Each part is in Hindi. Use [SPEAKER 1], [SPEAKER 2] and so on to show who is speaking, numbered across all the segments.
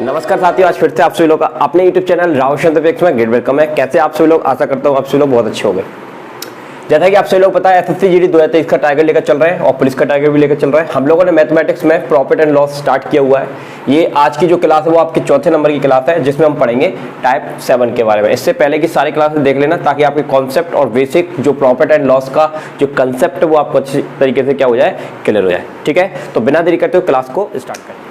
[SPEAKER 1] नमस्कार साथियों, आज फिर से आप सभी लोग का अपने YouTube चैनल राहुल चंद्र में ग्रेट वेलकम है। कैसे आप सभी लोग, आशा करता हूँ आप सभी लोग बहुत अच्छे होंगे। जैसा कि आप सभी लोग पता है एसएससी जीडी 2023 का टारगेट लेकर चल रहे हैं और पुलिस का टारगेट भी लेकर चल रहे हैं। हम लोगों ने मैथमेटिक्स में प्रॉफिट एंड लॉस स्टार्ट किया हुआ है। ये आज की जो क्लास है वो आपके चौथे नंबर की क्लास है, जिसमें हम पढ़ेंगे टाइप 7 के बारे में। इससे पहले की सारी क्लासेस देख लेना ताकि आपके कॉन्सेप्ट और बेसिक जो प्रॉफिट एंड लॉस का जो कंसेप्ट है वो आपको अच्छी तरीके से क्या हो जाए, क्लियर हो जाए। ठीक है, तो बिना देरी करते हुए क्लास को स्टार्ट करें।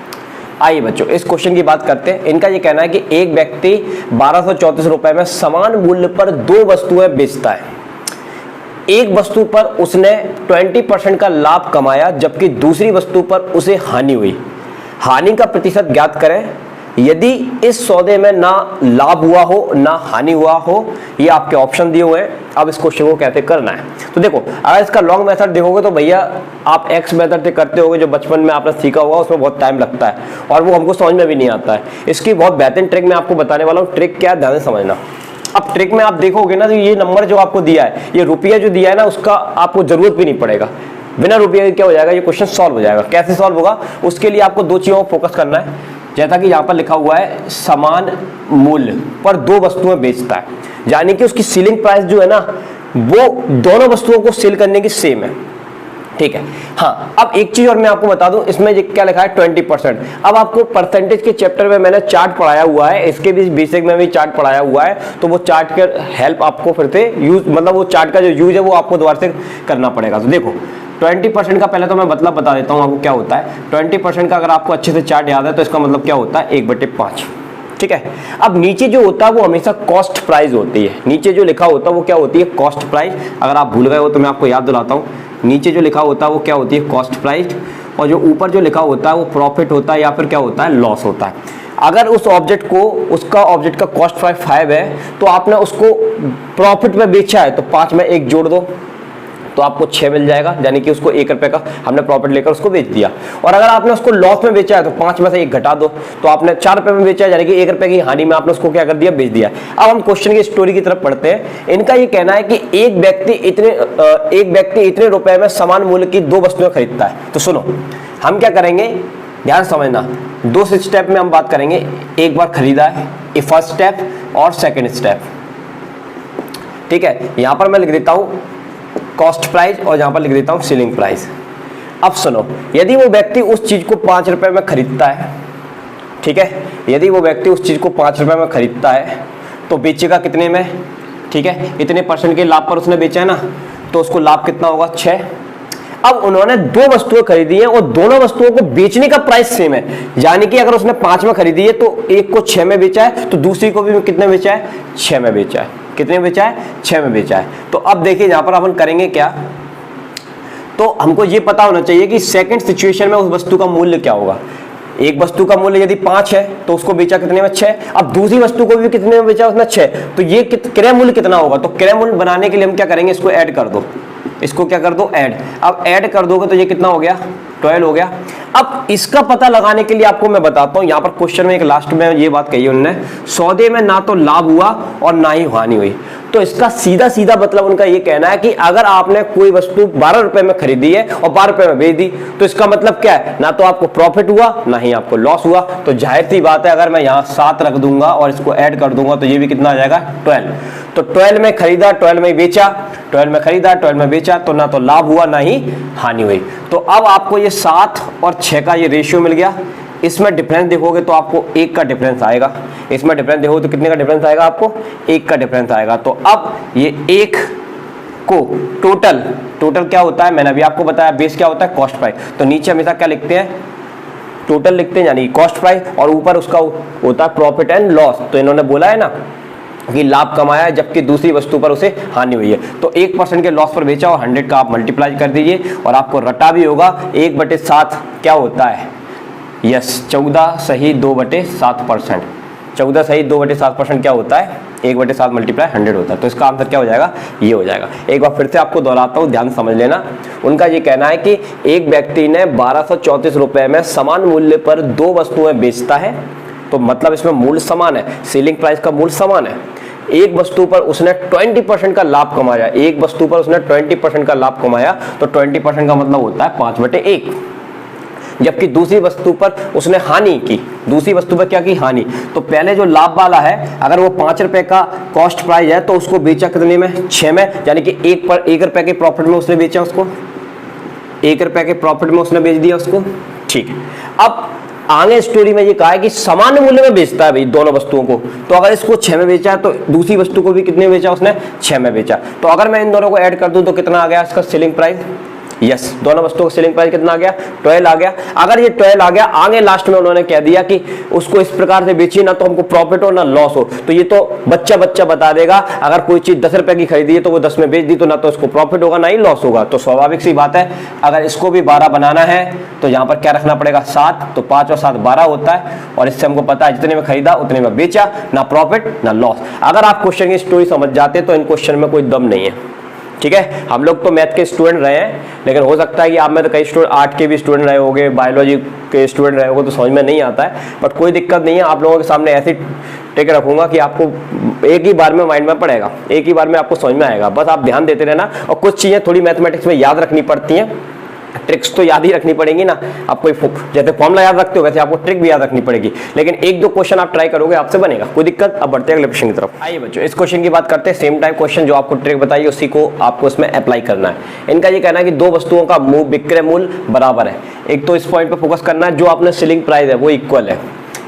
[SPEAKER 1] आइए बच्चों, इस क्वेश्चन की बात करते हैं। इनका ये कहना है कि एक व्यक्ति 1234 रुपए में समान मूल्य पर दो वस्तुएं बेचता है। एक वस्तु पर उसने 20% का लाभ कमाया, जबकि दूसरी वस्तु पर उसे हानि हुई। हानि का प्रतिशत ज्ञात करें। यदि इस सौदे में ना लाभ हुआ हो ना हानि हुआ हो, ये आपके ऑप्शन दिए हुए हैं। अब इस क्वेश्चन को कैसे करना है, तो देखो, अगर इसका लॉन्ग मेथड देखोगे तो भैया आप एक्स मेथड से करते होगे, जो बचपन में आपने सीखा होगा, उसमें बहुत टाइम लगता है और वो हमको समझ में भी नहीं आता है। इसकी बहुत बेहतरीन ट्रिक मैं आपको बताने वाला हूँ। ट्रिक क्या है, ध्यान से समझना। अब ट्रिक में आप देखोगे ना, तो ये नंबर जो आपको दिया है, ये रुपया जो दिया है ना, उसका आपको जरूरत भी नहीं पड़ेगा। बिना रुपये के क्या हो जाएगा, ये क्वेश्चन सॉल्व हो जाएगा। कैसे सॉल्व होगा, उसके लिए आपको दो चीजों पर फोकस करना है। जैसा कि यहाँ पर लिखा हुआ है, समान मूल्य पर दो वस्तुएं बेचता है, यानी कि उसकी सीलिंग प्राइस जो है ना, वो दोनों वस्तुओं को सेल करने की सेम है। ठीक है, हाँ। अब एक चीज और मैं आपको बता दूं, इसमें क्या लिखा है 20%। अब आपको परसेंटेज के चैप्टर में मैंने चार्ट पढ़ाया हुआ है, इसके भी बेसिक में भी चार्ट पढ़ाया हुआ है, तो वो चार्ट के हेल्प आपको फिर से यूज, मतलब वो चार्ट का जो यूज है वो आपको दोबारा से करना पड़ेगा। तो देखो 20% का पहले तो मैं मतलब बता देता हूँ आपको क्या होता है। 20% का अगर आपको अच्छे से चार्ट याद है तो इसका मतलब क्या होता है, 1/5। ठीक है, अब नीचे जो होता है वो हमेशा कॉस्ट प्राइस होती है। नीचे जो लिखा होता है वो क्या होती है, कॉस्ट प्राइस। अगर आप भूल गए हो तो मैं आपको याद दिलाता हूँ, नीचे जो लिखा होता है वो क्या होती है, कॉस्ट प्राइस, और जो ऊपर जो लिखा होता है वो प्रॉफिट होता है या फिर क्या होता है, लॉस होता है। अगर उस ऑब्जेक्ट को, उसका ऑब्जेक्ट का कॉस्ट प्राइस 5 है, तो आपने उसको प्रॉफिट में बेचा है, तो 5 में 1 जोड़ दो तो आपको 6 मिल जाएगा, यानी कि उसको 1 रुपए का हमने प्रॉफिट लेकर उसको बेच दिया। और अगर आपने उसको लॉस में बेचा है तो 5 में से 1 घटा दो, तो आपने 4 रुपए में बेचा है, यानी कि 1 रुपए की हानि में आपने उसको क्या कर दिया, बेच दिया। अब हम क्वेश्चन की स्टोरी की तरफ पढ़ते हैं। इनका ये कहना है कि एक व्यक्ति इतने रुपए में समान मूल्य की दो वस्तुएं खरीदता है। तो सुनो, हम क्या करेंगे, ध्यान समझना। दो स्टेप में हम बात करेंगे। एक बार खरीदा है, ये फर्स्ट स्टेप और सेकेंड स्टेप। ठीक है, यहां पर मैं लिख देता हूं कॉस्ट प्राइस और यहां पर लिख देता हूं सीलिंग प्राइस। अब सुनो, यदि वो व्यक्ति उस चीज को 5 रुपए में खरीदता है, ठीक है, यदि वो व्यक्ति उस चीज को 5 रुपए में खरीदता है तो बेचेगा कितने में, ठीक है, इतने % के लाभ पर उसने बेचा है ना, तो उसको लाभ कितना होगा, 6। अब उन्होंने दो वस्तुएं खरीदी हैं और दोनों वस्तुओं को बेचने का प्राइस सेम है, यानी कि अगर उसने 5 में खरीदी है तो एक को 6 में बेचा है, तो दूसरी को भी कितने बेचा है, 6 में बेचा है। कितने बेचा है, 6 में बेचा है। तो अब देखिए यहां पर अपन करेंगे क्या, तो हमको ये पता होना चाहिए कि सेकंड सिचुएशन में उस वस्तु का मूल्य क्या होगा। एक वस्तु का मूल्य यदि 5 है तो उसको बेचा कितने में, 6। अब दूसरी वस्तु को भी कितने में बेचा, उसने 6। तो ये क्रय मूल्य कितना होगा, तो क्रय मूल्य बनाने के लिए हम क्या करेंगे, इसको ऐड कर दो, इसको क्या कर दो, ऐड। अब ऐड कर दोगे तो ये कितना हो गया, 12 हो गया। अब इसका पता लगाने के लिए आपको मैं बताता हूं, यहां पर क्वेश्चन में एक लास्ट में ये बात कही उन्होंने, सौदे में ना तो लाभ हुआ और ना ही हानि हुई। तो इसका सीधा सीधा मतलब उनका ये कहना है कि अगर आपने कोई वस्तु 12 रुपए में खरीदी है और 12 रुपए में बेच दी, तो इसका मतलब क्या है, ना तो आपको प्रॉफिट हुआ ना ही आपको लॉस हुआ। तो जाहिर सी बात है, अगर मैं यहाँ 7 रख दूंगा और इसको ऐड कर दूंगा तो ये भी कितना आ जाएगा, 12। तो 12 में खरीदा, 12 में बेचा, 12 में खरीदा, 12 में बेचा, तो ना तो लाभ हुआ ना ही हानि हुई। तो अब आपको ये 7 और 6 का ये रेशियो मिल गया। इसमें डिफरेंस देखोगे तो आपको 1 का डिफरेंस आएगा। इसमें डिफरेंस देखोगे तो कितने का डिफरेंस आएगा, आपको 1 का डिफरेंस आएगा। तो अब ये 1 को टोटल क्या होता है, मैंने अभी आपको बताया, बेस क्या होता है, कॉस्ट प्राइस। तो नीचे हमेशा क्या लिखते हैं, टोटल लिखते हैं, यानी कॉस्ट प्राइस, और ऊपर उसका होता है प्रॉफिट एंड लॉस। तो इन्होंने बोला है ना कि लाभ कमाया है जबकि दूसरी वस्तु पर उसे हानि हुई है, तो 1% के लॉस पर बेचा और 100 का आप मल्टीप्लाई कर दीजिए और आपको रटा भी होगा। 1/7 क्या होता है, यस, 14 सही 2/7%। 14 सही 2/7% क्या होता है, 1/7 मल्टीप्लाई 100 होता है। तो इसका आंसर क्या हो जाएगा, ये हो जाएगा। एक बार फिर से आपको दोहराता हूँ, ध्यान समझ लेना। उनका ये कहना है कि एक व्यक्ति ने 1234 रुपए में समान मूल्य पर दो वस्तुएं बेचता है, तो मतलब इसमें मूल्य समान है, सेलिंग प्राइस का मूल्य समान है। एक वस्तु पर उसने 20% का लाभ कमाया, एक वस्तु पर उसने 20% का लाभ कमाया, तो 20% का मतलब होता है 5/1। जबकि दूसरी वस्तु पर उसने हानि की, दूसरी वस्तु पर क्या की, हानि। तो पहले जो लाभ वाला है, अगर वो 5 रुपए का कॉस्ट प्राइस है तो उसको बेचा कितने में, 6 में, यानी कि 1 रुपए के प्रॉफिट में उसने बेचा उसको, 1 रुपए के प्रॉफिट में उसने बेच दिया उसको। ठीक है, अब आगे स्टोरी में ये कहा है कि समान मूल्य में बेचता है भाई दोनों वस्तुओं को। तो अगर इसको 6 में बेचा तो दूसरी वस्तु को भी कितने में बेचा उसने, 6 में बेचा। तो अगर मैं इन दोनों को ऐड कर दूं तो कितना आ गया इसका सेलिंग प्राइस, यस, दोनों वस्तुओं का सेलिंग प्राइस कितना आ गया, 12 आ गया। अगर ये 12 आ गया, आगे लास्ट में उन्होंने कह दिया कि उसको इस प्रकार से बेचिए ना तो हमको प्रॉफिट हो ना लॉस हो, तो ये तो बच्चा बच्चा बता देगा। अगर कोई चीज 10 रुपए की खरीदी है तो वो 10 में बेच दी तो ना तो उसको प्रॉफिट होगा ना ही लॉस होगा। तो स्वाभाविक सी बात है, अगर इसको भी 12 बनाना है तो यहाँ पर क्या रखना पड़ेगा, 7, तो 5 और 7 12 होता है। और इससे हमको पता है जितने में खरीदा उतने में बेचा, ना प्रॉफिट ना लॉस। अगर आप क्वेश्चन की स्टोरी समझ जाते तो इन क्वेश्चन में कोई दम नहीं है। ठीक है, हम लोग तो मैथ के स्टूडेंट रहे हैं, लेकिन हो सकता है कि आप में तो कई स्टूडेंट आर्ट के भी स्टूडेंट रहे होंगे, बायोलॉजी के स्टूडेंट रहे होंगे, तो समझ में नहीं आता है। बट कोई दिक्कत नहीं है, आप लोगों के सामने ऐसी टेक रखूंगा कि आपको एक ही बार में माइंड में पड़ेगा, एक ही बार में आपको समझ में आएगा। बस आप ध्यान देते रहना। और कुछ चीज़ें थोड़ी मैथमेटिक्स में याद रखनी पड़ती हैं, ट्रिक्स तो याद ही रखनी पड़ेंगी ना। आप कोई जैसे फॉर्मूला याद रखते हो वैसे आपको ट्रिक भी याद रखनी पड़ेगी। लेकिन 1-2 क्वेश्चन आप ट्राई करोगे, आपसे बनेगा, कोई दिक्कत। अब बढ़ते हैं अगले क्वेश्चन की तरफ। आइए बच्चों, इस क्वेश्चन की बात करते हैं। सेम टाइम क्वेश्चन जो आपको ट्रिक बताइए उसी को आपको इसमें अप्लाई करना है। इनका ये कहना है कि दो वस्तुओं का विक्रय मूल्य बराबर है। एक तो इस पॉइंट पर फोकस करना है, जो आपने सेलिंग प्राइस है वो इक्वल है।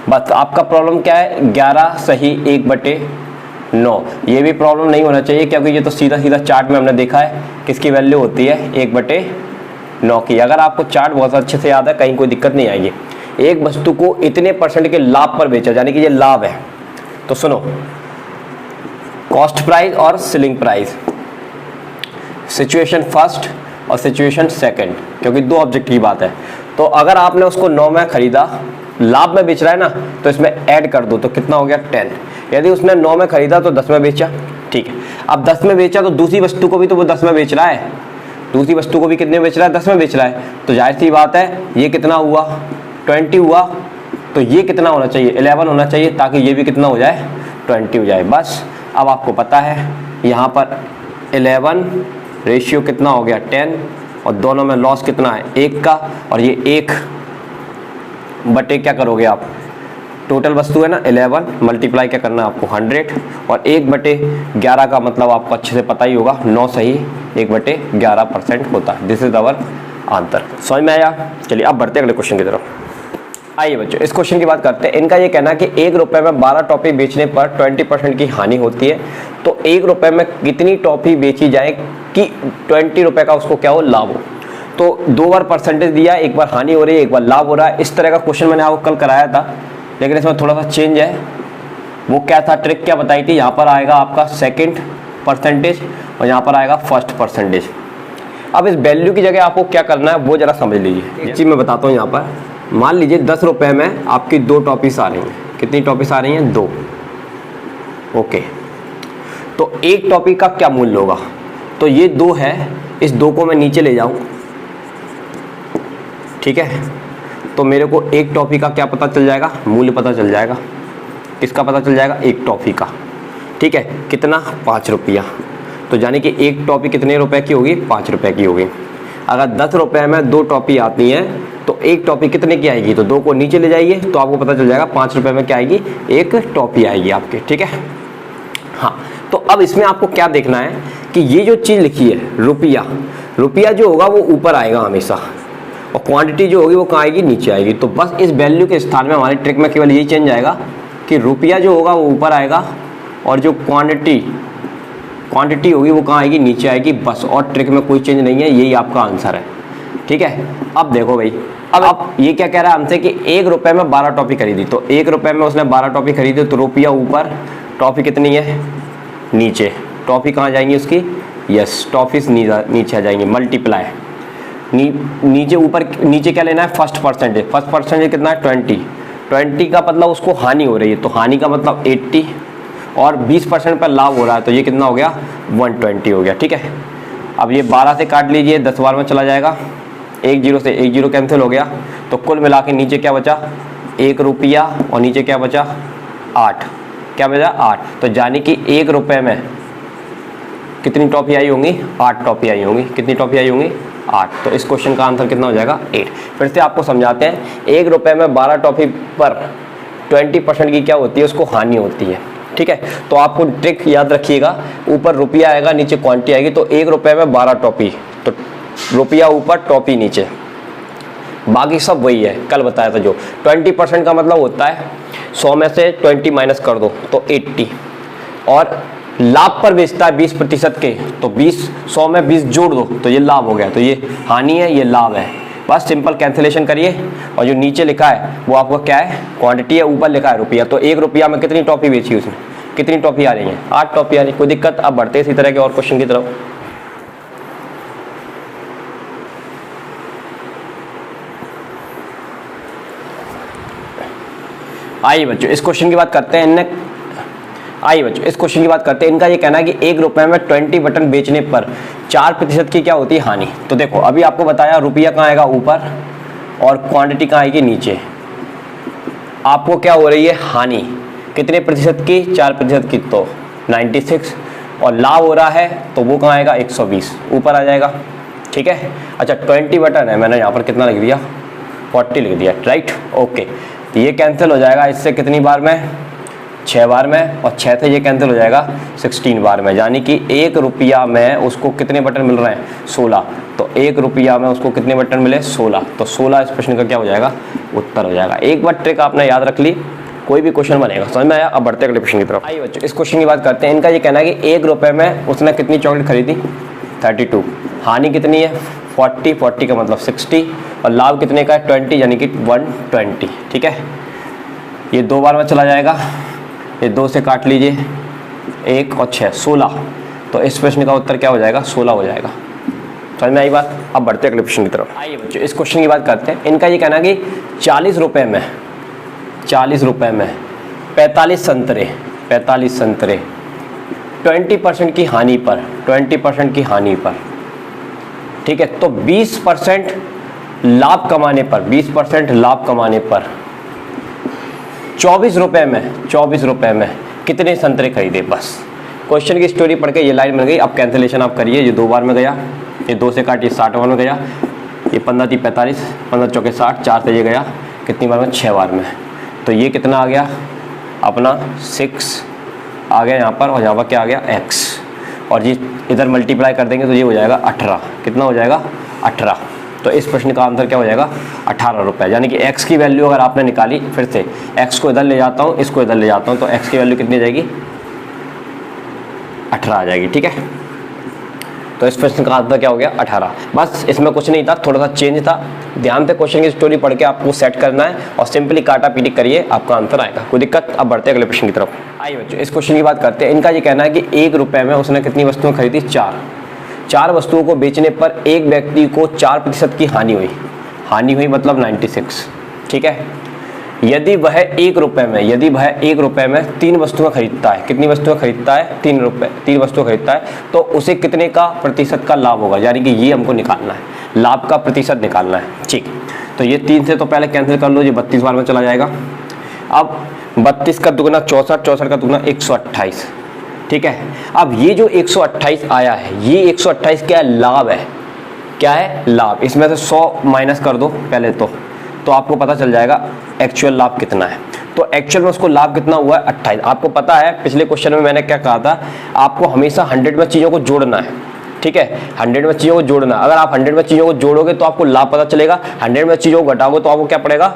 [SPEAKER 1] बस आपका प्रॉब्लम क्या है, 11 सही 1/9। ये भी प्रॉब्लम नहीं होना चाहिए, क्योंकि ये तो सीधा सीधा चार्ट में हमने देखा है किसकी वैल्यू होती है, 1/9 की। अगर आपको चार्ट बहुत अच्छे से याद है, कहीं कोई दिक्कत नहीं आएगी। एक वस्तु को इतने % के लाभ पर बेचा, यानी कि ये लाभ है। तो सुनो, कॉस्ट प्राइस और सेलिंग प्राइस, सिचुएशन फर्स्ट और सिचुएशन सेकंड, क्योंकि 2 ऑब्जेक्ट की बात है। तो अगर आपने उसको 9 में खरीदा, लाभ में बेच रहा है ना, तो इसमें ऐड कर दो तो कितना हो गया, 10। यदि उसने 9 में खरीदा तो 10 में बेचा। ठीक है, अब 10 में बेचा तो दूसरी वस्तु को भी तो वो 10 में बेच रहा है, दूसरी वस्तु को भी कितने में बेच रहा है, 10 में बेच रहा है। तो जाहिर सी बात है, ये कितना हुआ, 20 हुआ, तो ये कितना होना चाहिए, 11 होना चाहिए, ताकि ये भी कितना हो जाए, 20 हो जाए। बस अब आपको पता है यहाँ पर 11 रेशियो कितना हो गया, 10, और दोनों में लॉस कितना है, 1 का, और ये 1 बटे क्या करोगे आप, टोटल वस्तु है ना 11, मल्टीप्लाई क्या करना है आपको 100, और 1/11 का मतलब आपको अच्छे से पता ही होगा, 9 सही 1/11% होता है। This is our answer. समझ में आया? चलिए अब बढ़ते हैं अगले क्वेश्चन की तरफ। आइए बच्चों, इस क्वेश्चन की बात करते हैं। इनका ये कहना है कि 1 रुपये में 12 टॉफी बेचने पर 20% की हानि होती है। तो 1 रुपये में कितनी टॉफी बेची जाए कि 20 रुपये का उसको क्या हो, लाभ हो। तो 2 बार परसेंटेज दिया, एक बार हानि हो रही है, एक बार लाभ हो रहा है। इस तरह का क्वेश्चन मैंने आपको कल कराया था, लेकिन इसमें थोड़ा सा चेंज है। वो क्या था, ट्रिक क्या बताई थी, यहाँ पर आएगा आपका सेकंड परसेंटेज और यहाँ पर आएगा फर्स्ट परसेंटेज। अब इस वैल्यू की जगह आपको क्या करना है वो जरा समझ लीजिए। एक चीज़ मैं बताता हूँ यहाँ पर, मान लीजिए 10 रुपये में आपकी 2 टॉफीस आ रही हैं। कितनी टॉफीस आ रही हैं, 2। ओके, तो एक टॉफी का क्या मूल्य होगा, तो ये 2 है, इस 2 को मैं नीचे ले जाऊँ, ठीक है, तो मेरे को एक टॉफी का क्या पता चल जाएगा, मूल्य पता चल जाएगा। किसका पता चल जाएगा, एक टॉफी का। ठीक है, कितना, 5 रुपया। तो यानी कि एक टॉफी कितने रुपए की होगी, 5 रुपए की होगी। अगर 10 रुपये में 2 टॉफी आती हैं तो एक टॉफी कितने की आएगी, तो 2 को नीचे ले जाइए तो आपको पता चल जाएगा 5 रुपये में क्या आएगी, एक टॉफी आएगी आपके। ठीक है, हाँ। तो अब इसमें आपको क्या देखना है कि ये जो चीज़ लिखी है रुपया, रुपया जो होगा वो ऊपर आएगा हमेशा, और क्वांटिटी जो होगी वो कहाँ आएगी, नीचे आएगी। तो बस इस वैल्यू के स्थान में हमारी ट्रिक में केवल यही चेंज आएगा कि रुपया जो होगा वो ऊपर आएगा, और जो क्वांटिटी होगी वो कहाँ आएगी, नीचे आएगी। बस, और ट्रिक में कोई चेंज नहीं है, यही आपका आंसर है। ठीक है, अब देखो भाई, अब ये क्या कह रहा है हमसे कि 1 रुपये में 12 टॉफी खरीदी। तो 1 रुपये में उसने 12 टॉफी खरीदी, तो रुपया ऊपर, टॉफी कितनी है, नीचे। टॉफी कहाँ जाएंगी उसकी, यस, टॉफीज नीचे आ जाएंगी, मल्टीप्लाई। नीचे ऊपर, नीचे क्या लेना है, फर्स्ट परसेंटेज। फर्स्ट परसेंटेज कितना है, 20 का मतलब उसको हानि हो रही है, तो हानि का मतलब 80, और 20% पर लाभ हो रहा है, तो ये कितना हो गया, 120 हो गया। ठीक है, अब ये 12 से काट लीजिए, 10 बार में चला जाएगा, 1 0 से 1 0 कैंसिल हो गया। तो कुल मिला के नीचे क्या बचा, 1 रुपया, और नीचे क्या बचा, 8। क्या बचा, 8। तो यानी कि 1 रुपये में कितनी टॉफी आई होंगी, 8 टॉफी आई होंगी। कितनी टॉफी आई होंगी, 8। तो इस क्वेश्चन का आंसर कितना हो जाएगा 8। फिर से आपको समझाते हैं, 1 रुपए में 12 टॉफी पर 20% की क्या होती है, उसको हानि होती है। ठीक है, तो आपको ट्रिक याद रखिएगा, ऊपर रुपया आएगा नीचे क्वांटिटी आएगी। तो 1 रुपए में 12 टॉफी, तो रुपया ऊपर टॉफी नीचे, बाकी सब वही है कल बताया था। जो 20% का मतलब होता है 100 में से 20 माइनस कर दो तो 80, और लाभ पर बेचता है 20% के, तो 100 में 20 जोड़ दो तो ये लाभ हो गया। तो ये हानि है, ये लाभ है। बस सिंपल कैंसिलेशन करिए, और जो नीचे लिखा है वो आपका क्या है, क्वांटिटी है, ऊपर लिखा है रुपया। तो 1 रुपया में कितनी टॉफी बेची उसने, कितनी टॉफी आ रही है, 8 टॉफी आ रही है। कोई दिक्कत? अब बढ़ते इसी तरह के और क्वेश्चन की तरफ। आइए बच्चों इस क्वेश्चन की बात करते हैं। इनका ये कहना है कि 1 रुपए में 20 बटन बेचने पर 4% की क्या होती है, हानि। तो देखो अभी आपको बताया रुपया कहाँ आएगा, ऊपर, और क्वांटिटी कहाँ आएगी, नीचे। आपको क्या हो रही है, हानि। कितने प्रतिशत की, 4% की, तो 96। और लाभ हो रहा है तो वो कहाँ आएगा, 120 ऊपर आ जाएगा। ठीक है, अच्छा 20 बटन है, मैंने यहाँ पर कितना लिख दिया, 40 लिख दिया, राइट, ओके। तो ये कैंसिल हो जाएगा इससे कितनी बार में, 6 बार में, और 6 से ये कैंसिल हो जाएगा 16 बार में। यानी कि 1 रुपया में उसको कितने बटन मिल रहे हैं, 16। तो 1 रुपया में उसको कितने बटन मिले, 16। तो 16 इस प्रश्न का क्या हो जाएगा, उत्तर हो जाएगा। एक बार ट्रिक आपने याद रख ली, कोई भी क्वेश्चन बनेगा, समझ में आया। अब बढ़ते अगले क्वेश्चन की तरफ। आइए बच्चों इस क्वेश्चन की बात करते हैं। इनका ये कहना है कि 1 रुपये में उसने कितनी चॉकलेट खरीदी, 32। हानि कितनी है, 40 का मतलब 60, और लाभ कितने का है, 20, यानी कि 120। ठीक है, ये 2 बार में चला जाएगा, ये 2 से काट लीजिए, 1 और 6, 16। तो इस प्रश्न का उत्तर क्या हो जाएगा, 16 हो जाएगा। समझ में आई बात। अब बढ़ते अगले क्वेश्चन की तरफ। आइए बच्चों इस क्वेश्चन की बात करते हैं। इनका ये कहना है कि 40 रुपये में 45 संतरे 20% की हानि पर, 20% की हानि पर, ठीक है, तो 20% लाभ कमाने पर, 20% लाभ कमाने पर 24 रुपए में कितने संतरे खरीदे। बस क्वेश्चन की स्टोरी पढ़ के ये लाइन बन गई। अब कैंसिलेशन आप करिए, ये 2 बार में गया, ये 2 से काटिए 60 बार में गया, ये 15 × 45, 15 × 4 = 60, 4 से ये गया कितनी बार में, 6 बार में। तो ये कितना आ गया अपना 6 आ गया यहाँ पर, और यहाँ पर क्या आ गया, x, और ये इधर मल्टीप्लाई कर देंगे तो ये हो जाएगा 18। कितना हो जाएगा, 18। तो इस प्रश्न का आंसर क्या हो जाएगा, 18 रुपये। यानी कि x की वैल्यू अगर आपने निकाली, फिर से x को इधर ले जाता हूँ, इसको इधर ले जाता हूँ, तो x की वैल्यू कितनी जाएगी, 18 आ जाएगी। ठीक है, तो इस प्रश्न का आंसर क्या हो गया, 18। बस इसमें कुछ नहीं था, थोड़ा सा चेंज था। ध्यान से क्वेश्चन की स्टोरी पढ़ के आपको सेट करना है, और सिंपली काटा पीटी करिए, आपका आंसर आएगा। कोई दिक्कत? अब बढ़ते अगले प्रश्न की तरफ। आइए बच्चों इस क्वेश्चन की बात करते हैं। इनका ये कहना है कि 1 रुपये में उसने कितनी वस्तुएं खरीदी, 4 वस्तुओं को बेचने पर एक व्यक्ति को 4% की हानि हुई मतलब 96। ठीक है, यदि वह 1 रुपये में 3 वस्तुएं खरीदता है, कितनी वस्तुएं खरीदता है, 3 वस्तुएं खरीदता है, तो उसे कितने का प्रतिशत का लाभ होगा। यानी कि ये हमको निकालना है, लाभ का प्रतिशत निकालना है। ठीक, तो ये 3 से तो पहले कैंसिल कर लो, ये 32 बार में चला जाएगा। अब 32 का दुगना 64, 64 का दुगना 128। ठीक है, अब ये जो 128 आया है, ये 128 क्या है, लाभ है। क्या है, लाभ। इसमें से 100 माइनस कर दो पहले तो आपको पता चल जाएगा एक्चुअल लाभ कितना है। तो एक्चुअल में उसको लाभ कितना हुआ है, 28। आपको पता है पिछले क्वेश्चन में मैंने क्या कहा था, आपको हमेशा 100 में चीज़ों को जोड़ना है। ठीक है, 100 में चीज़ों को जोड़ना। अगर आप 100 में चीज़ों को जोड़ोगे तो आपको लाभ पता चलेगा, 100 में चीज़ों को घटाओगे तो आपको क्या पड़ेगा,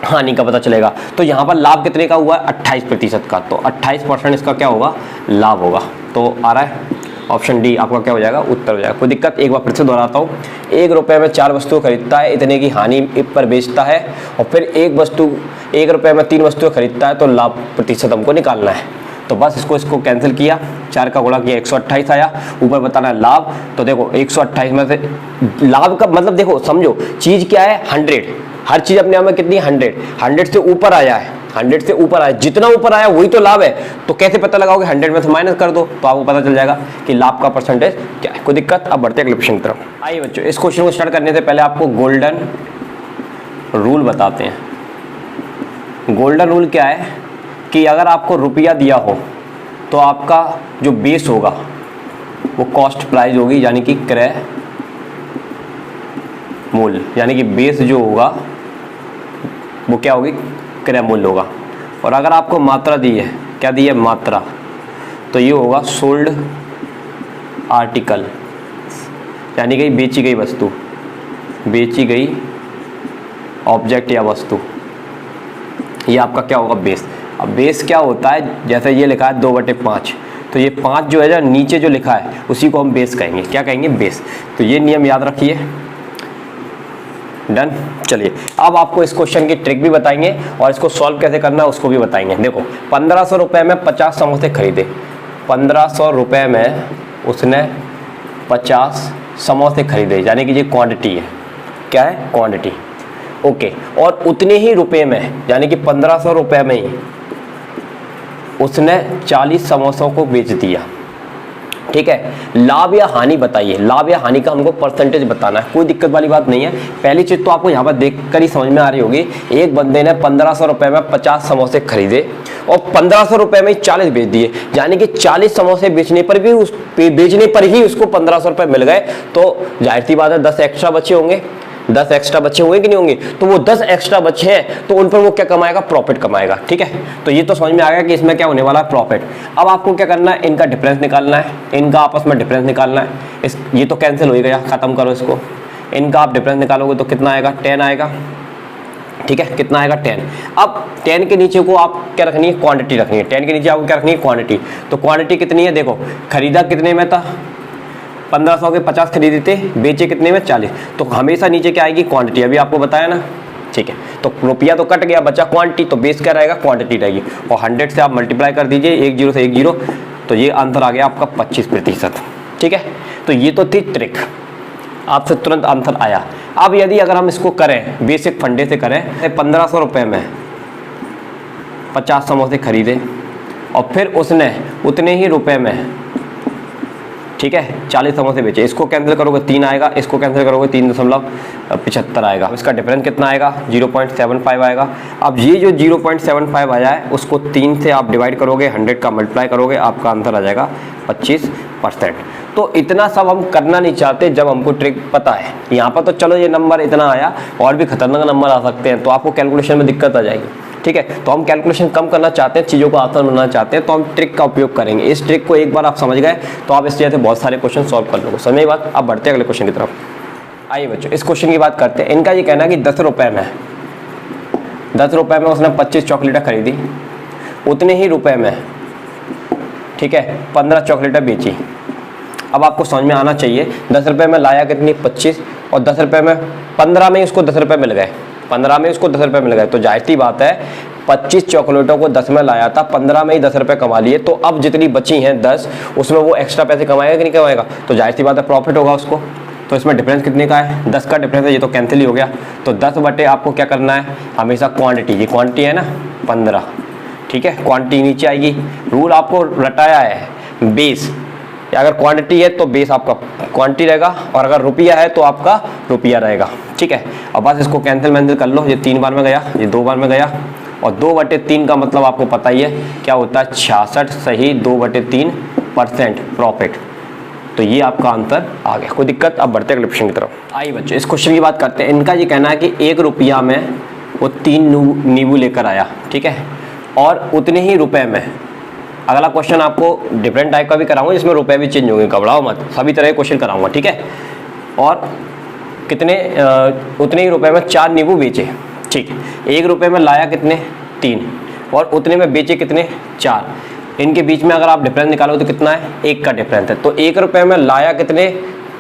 [SPEAKER 1] हानि का पता चलेगा। तो यहाँ पर लाभ कितने का हुआ है, 28% का। तो 28% इसका क्या होगा, लाभ होगा। तो आ रहा है ऑप्शन डी आपका क्या हो जाएगा, उत्तर हो जाएगा। कोई दिक्कत? एक बार फिर से दोहराता हूँ। 1 रुपये में 4 वस्तुएं खरीदता है, इतने की हानि पर बेचता है, और फिर 1 रुपये में 3 वस्तुएं खरीदता है, तो लाभ प्रतिशत हमको निकालना है। तो बस इसको कैंसिल किया, 4 का गुणा किया, 128 आया। ऊपर बताना है लाभ। तो देखो 128 में से लाभ का मतलब देखो, समझो चीज़ क्या है, 100। हर चीज़ अपने आप में कितनी, 100 से ऊपर आया है, 100 से ऊपर आया, जितना ऊपर आया वही तो लाभ है। तो कैसे पता लगाओगे, 100 में से माइनस कर दो तो आपको पता चल जाएगा कि लाभ का परसेंटेज क्या है। कोई दिक्कत? अब बढ़ते अगले क्वेश्चन की तरफ। आइए बच्चों इस क्वेश्चन को स्टार्ट करने से पहले आपको गोल्डन रूल बताते हैं। गोल्डन रूल क्या है कि अगर आपको रुपया दिया हो तो आपका जो बेस होगा वो कॉस्ट प्राइस होगी, यानी कि क्रय मूल्य, यानी कि बेस जो होगा वो क्या होगी, क्रय मूल्य होगा। और अगर आपको मात्रा दी है, क्या दी है, मात्रा, तो ये होगा सोल्ड आर्टिकल, यानी कि बेची गई वस्तु, बेची गई ऑब्जेक्ट या वस्तु, ये आपका क्या होगा, बेस। अब बेस क्या होता है, जैसे ये लिखा है 2/5, तो ये 5 जो है जो नीचे जो लिखा है उसी को हम बेस कहेंगे, क्या कहेंगे, बेस। तो ये नियम याद रखिए, डन। चलिए अब आपको इस क्वेश्चन की ट्रिक भी बताएंगे और इसको सॉल्व कैसे करना है उसको भी बताएंगे। देखो 1500 रुपये में 50 समोसे खरीदे, 1500 रुपये में उसने 50 समोसे खरीदे, यानी कि ये क्वांटिटी है, क्या है, क्वांटिटी, ओके। और उतने ही रुपए में, यानी कि 1500 रुपये में ही उसने 40 समोसों को बेच दिया, ठीक है। लाभ या हानि बताइए, लाभ या हानि का हमको परसेंटेज बताना है, कोई दिक्कत वाली बात नहीं है। पहली चीज तो आपको यहाँ पर देख कर ही समझ में आ रही होगी, एक बंदे ने 1500 रुपये में 50 समोसे खरीदे और 1500 रुपये में 40 बेच दिए, यानी कि 40 समोसे बेचने पर ही उसको 1500 रुपये मिल गए। तो जाहिर सी बात है 10 एक्स्ट्रा बचे होंगे, 10 एक्स्ट्रा बचे होंगे कि नहीं होंगे, तो वो 10 एक्स्ट्रा बचे हैं तो उन पर वो क्या कमाएगा, प्रॉफिट कमाएगा, ठीक है। तो ये तो समझ में आ गया कि इसमें क्या होने वाला है, प्रॉफिट। अब आपको क्या करना है, इनका डिफरेंस निकालना है, इनका आपस में डिफरेंस निकालना है। ये तो कैंसिल हो ही गया, खत्म करो इसको। इनका आप डिफरेंस निकालोगे तो कितना आएगा, 10 आएगा, ठीक है, कितना आएगा, 10। अब 10 के नीचे को आप क्या रखनी है, क्वांटिटी रखनी है, 10 के नीचे आपको क्या रखनी है, क्वांटिटी। तो क्वांटिटी कितनी है, देखो खरीदा कितने में था, 1500 के 50 खरीदे थे, बेचे कितने में, 40। तो हमेशा नीचे क्या आएगी, क्वांटिटी, अभी आपको बताया ना, ठीक है। तो रुपया तो कट गया, बचा क्वांटिटी, तो बेस क्या रहेगा, क्वांटिटी रहेगी। और 100 से आप मल्टीप्लाई कर दीजिए, 10 से 10, तो ये आंसर आ गया आपका 25%, ठीक है। तो ये तो थी ट्रिक, आपसे तुरंत आंसर आया। अब यदि अगर हम इसको करें बेसिक फंडे से करें, 1500 रुपये में 50 समोसे खरीदे और फिर उसने उतने ही रुपए में, ठीक है, 40 समोसे बेचे। इसको कैंसिल करोगे 3 आएगा, इसको कैंसिल करोगे 3.75 आएगा। इसका डिफरेंस कितना आएगा, 0.75 आएगा। अब ये जो 0.75 आया है उसको 3 से आप डिवाइड करोगे, 100 का मल्टीप्लाई करोगे, आपका आंसर आ जाएगा 25%। तो इतना सब हम करना नहीं चाहते जब हमको ट्रिक पता है। यहाँ पर तो चलो ये नंबर इतना आया, और भी खतरनाक नंबर आ सकते हैं, तो आपको कैलकुलेशन में दिक्कत आ जाएगी, ठीक है। तो हम कैलकुलेशन कम करना चाहते हैं, चीज़ों को आसान बनाना चाहते हैं, तो हम ट्रिक का उपयोग करेंगे। इस ट्रिक को एक बार आप समझ गए तो आप इस जैसे बहुत सारे क्वेश्चन सॉल्व कर लोगे। समझ बात। अब बढ़ते हैं अगले क्वेश्चन की तरफ। आइए बच्चों, इस क्वेश्चन की बात करते हैं। इनका ये कहना है कि 10 रुपये में उसने 25 चॉकलेटें खरीदी, उतने ही रुपए में, ठीक है, 15 चॉकलेटें बेची। अब आपको समझ में आना चाहिए 10 रुपये में लाया कितनी, 25, और 10 रुपये में 15 में उसको 10 रुपये मिल गए, 15 में उसको 10 रुपये मिल गए। तो जाहिर सी बात है 25 चॉकलेटों को 10 में लाया था, 15 में ही 10 रुपये कमा लिए। तो अब जितनी बची हैं 10, उसमें वो एक्स्ट्रा पैसे कमाएगा कि नहीं कमाएगा, तो जाहिर सी बात है प्रॉफिट होगा उसको। तो इसमें डिफरेंस कितने का है, 10 का डिफरेंस है, ये तो कैंसिल ही हो गया। तो 10 बटे आपको क्या करना है, हमेशा क्वांटिटी, ये क्वांटिटी है ना 15, ठीक है, क्वांटिटी नीचे आएगी। रूल आपको रटाया है, बेस, अगर क्वांटिटी है तो बेस आपका क्वांटिटी रहेगा, और अगर रुपया है तो आपका रुपया रहेगा, ठीक है। अब बस इसको कैंसिल कर लो, ये 3 बार में गया, ये 2 बार में गया, और 2/3 का मतलब आपको पता ही है क्या होता है, 66 सही 2/3% प्रॉफिट। तो ये आपका आंसर आ गया, कोई दिक्कत। अब बढ़ते अगले क्वेश्चन की तरफ। आइए बच्चों, इस क्वेश्चन की बात करते हैं। इनका ये कहना है कि 1 रुपया में वो 3 नींबू लेकर आया, ठीक है, और उतने ही रुपए में। अगला क्वेश्चन आपको डिफरेंट टाइप का भी कराऊंगा, जिसमें रुपए भी चेंज होंगे, घबराओ मत, सभी तरह के क्वेश्चन कराऊंगा, ठीक है। और कितने उतने ही रुपए में 4 नींबू बेचे, ठीक है। 1 रुपये में लाया कितने, 3, और उतने में बेचे कितने, 4। इनके बीच में अगर आप डिफरेंस निकालो तो कितना है, 1 का डिफरेंस है। तो 1 रुपये में लाया कितने,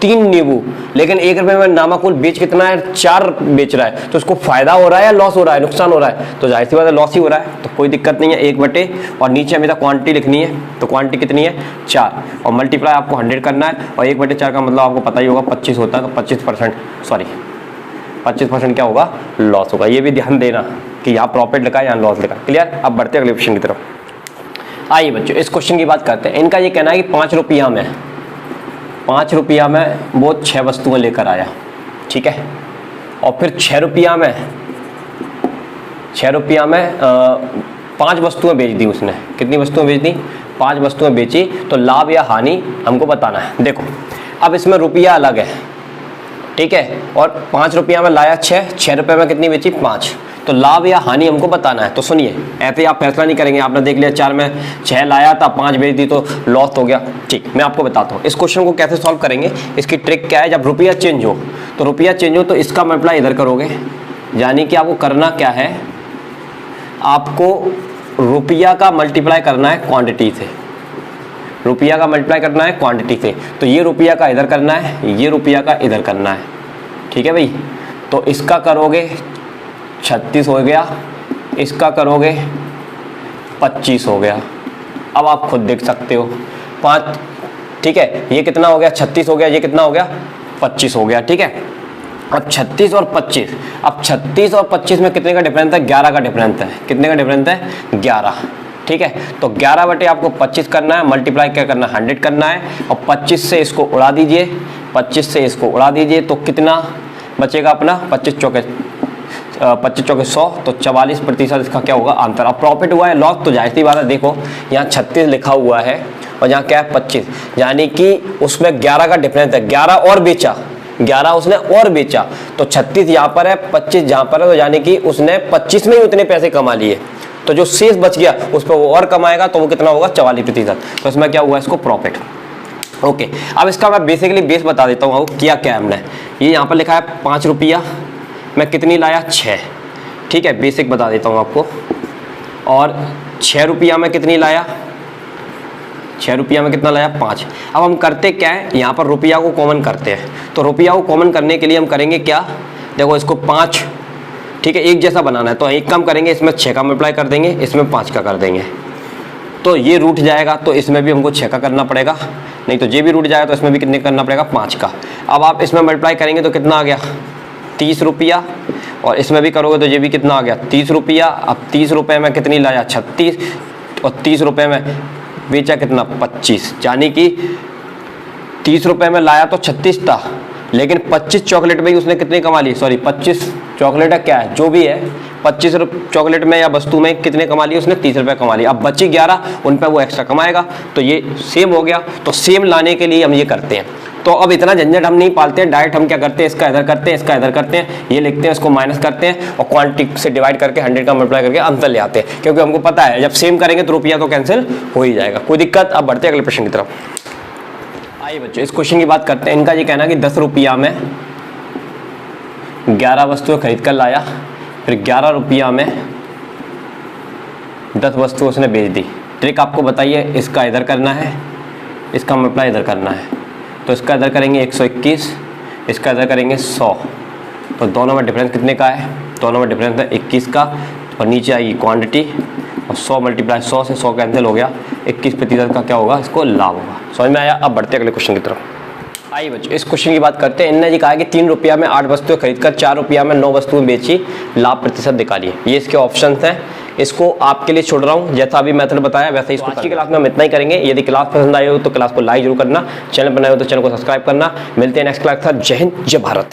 [SPEAKER 1] 3 नींबू, लेकिन 1 रुपये में नामाकुल बेच कितना है, 4 बेच रहा है। तो उसको फायदा हो रहा है या लॉस हो रहा है, नुकसान हो रहा है, तो जाहिर सी बात है लॉस ही हो रहा है। तो कोई दिक्कत नहीं है, 1 बटे, और नीचे हमें क्वांटिटी लिखनी है, तो क्वांटिटी कितनी है, 4, और मल्टीप्लाई आपको 100 करना है, और 1/4 का मतलब आपको पता ही होगा 25 होता है, तो 25% क्या होगा, लॉस होगा। ये भी ध्यान देना कि यहाँ प्रॉफिट लिखा है, यहाँ लॉस लिखा है, क्लियर। अब बढ़ते अगले क्वेश्चन की तरफ। आइए बच्चों, इस क्वेश्चन की बात करते हैं। इनका ये कहना है कि 5 रुपया में वो 6 वस्तुएं लेकर आया, ठीक है, और फिर 6 रुपया में 5 वस्तुएं बेच दी उसने। कितनी वस्तुएं बेच दी, 5 वस्तुएं बेची। तो लाभ या हानि हमको बताना है। देखो अब इसमें रुपया अलग है, ठीक है, और 5 रुपया में लाया 6 रुपये में कितनी बेची 5। तो लाभ या हानि हमको बताना है। तो सुनिए, ऐसे आप फैसला नहीं करेंगे, आपने देख लिया 4 में 6 लाया था 5 बेच दी तो लॉस हो गया। ठीक, मैं आपको बताता हूँ इस क्वेश्चन को कैसे सॉल्व करेंगे। इसकी ट्रिक क्या है, जब रुपया चेंज हो तो रुपया चेंज हो तो इसका मल्टीप्लाई इधर करोगे, यानी कि आपको करना क्या है, आपको रुपया का मल्टीप्लाई करना है क्वांटिटी से, रुपया का मल्टीप्लाई करना है क्वांटिटी से। तो ये रुपया का इधर करना है, ये रुपया का इधर करना है, ठीक है भाई। तो इसका करोगे 36 हो गया, इसका करोगे 25 हो गया। अब आप खुद देख सकते हो 5, ठीक है, ये कितना हो गया 36 हो गया, ये कितना हो गया 25 हो गया, ठीक है। अब 36 और 25, अब 36 और 25 में कितने का डिफरेंस है, 11 का डिफरेंस है। कितने का डिफरेंस है, 11, ठीक है। तो 11 बटे आपको 25 करना है, मल्टीप्लाई क्या करना है 100 करना है, और 25 से इसको उड़ा दीजिए, 25 से इसको उड़ा दीजिए तो कितना बचेगा अपना 25 चौके 100, तो 44% इसका क्या होगा आंसर। अब प्रॉफिट हुआ है लॉस, तो जाहिर सी बात है, देखो यहाँ 36 लिखा हुआ है और यहाँ क्या है 25, यानी कि उसमें 11 का डिफरेंस है, 11 और बेचा, 11 उसने और बेचा, तो 36 यहाँ पर है 25 यहाँ पर है, तो यानी कि उसने 25 में ही उतने पैसे कमा लिए। तो जो शेष बच गया उस पर वो और कमाएगा, तो वो कितना होगा 44%। तो इसमें क्या हुआ इसको प्रॉफिट। ओके, अब इसका मैं बेसिकली बेस बता देता हूँ किया क्या है हमने। ये यहाँ पर लिखा है 5 रुपया मैं कितनी लाया 6, ठीक है, बेसिक बता देता हूँ आपको। और 6 रुपया में कितनी लाया, 6 रुपया में कितना लाया 5। अब हम करते क्या है, यहाँ पर रुपया को कॉमन करते हैं। तो रुपया को कॉमन करने के लिए हम करेंगे क्या, देखो इसको 5, ठीक है, एक जैसा बनाना है, तो एक काम करेंगे, इसमें 6 का मल्टीप्लाई कर देंगे, इसमें 5 का कर देंगे, तो ये रूट जाएगा, तो इसमें भी हमको 6 का करना पड़ेगा, नहीं तो ये भी रूट जाएगा, तो इसमें भी कितने करना पड़ेगा 5 का। अब आप इसमें मल्टीप्लाई करेंगे तो कितना आ गया 30 रुपया, और इसमें भी करोगे तो ये भी कितना आ गया 30 रुपया। अब 30 रुपये में कितनी लाया 36, और 30 रुपये में बेचा कितना 25, यानी कि 30 रुपये में लाया तो 36 था, लेकिन 25 चॉकलेट में ही उसने कितने कमा लिए, सॉरी 25 चॉकलेट है क्या है जो भी है, 25 चॉकलेट में या वस्तु में कितने कमा लिए उसने 30 रुपये कमा लिए। अब बची 11, उन पर वो एक्स्ट्रा कमाएगा, तो ये सेम हो गया। तो सेम लाने के लिए हम ये करते हैं। तो अब इतना झंझट हम नहीं पालते हैं, डायरेक्ट हम क्या करते हैं, इसका इधर करते हैं, इसका इधर करते हैं, ये लिखते हैं, इसको माइनस करते हैं और क्वांटिटी से डिवाइड करके 100 का मल्टीप्लाई करके आंसर ले आते हैं, क्योंकि हमको पता है जब सेम करेंगे तो रुपया तो कैंसिल हो ही जाएगा। कोई दिक्कत। अब बढ़ते हैं अगले प्रश्न की तरफ। आइए बच्चों, इस क्वेश्चन की बात करते हैं। इनका ये कहना है कि 10 रुपया में 11 वस्तुएं खरीद कर लाया, फिर 11 रुपया में 10 वस्तुएं उसने बेच दी। ट्रिक आपको बताइए, इसका इधर करना है, इसका मल्टीप्लाई इधर करना है, तो इसका इधर करेंगे 121, इसका इधर करेंगे 100, तो दोनों में डिफरेंस कितने का है, दोनों में डिफरेंस है 21 का, और नीचे आएगी क्वांटिटी, और 100 मल्टीप्लाई 100 से 100 कैंसिल हो गया, 21% का क्या होगा इसको लाभ होगा। समझ में आया। अब बढ़ते अगले क्वेश्चन की तरफ। आइए बच्चों, इस क्वेश्चन की बात करते हैं। इनने जी कहा कि 3 रुपया में 8 वस्तुएं खरीदकर 4 रुपया में 9 वस्तुएं बेची, लाभ प्रतिशत निकालिए। ये इसके ऑप्शंस हैं, इसको आपके लिए छोड़ रहा हूँ, जैसा अभी मेथड बताया वैसे इसको। आज की क्लास में हम इतना ही करेंगे। यदि क्लास पसंद आई हो तो क्लास को लाइक जरूर करना, चैनल बनाए हो तो चैनल को सब्सक्राइब करना। मिलते हैं नेक्स्ट क्लास के साथ। जय हिंद, जय भारत।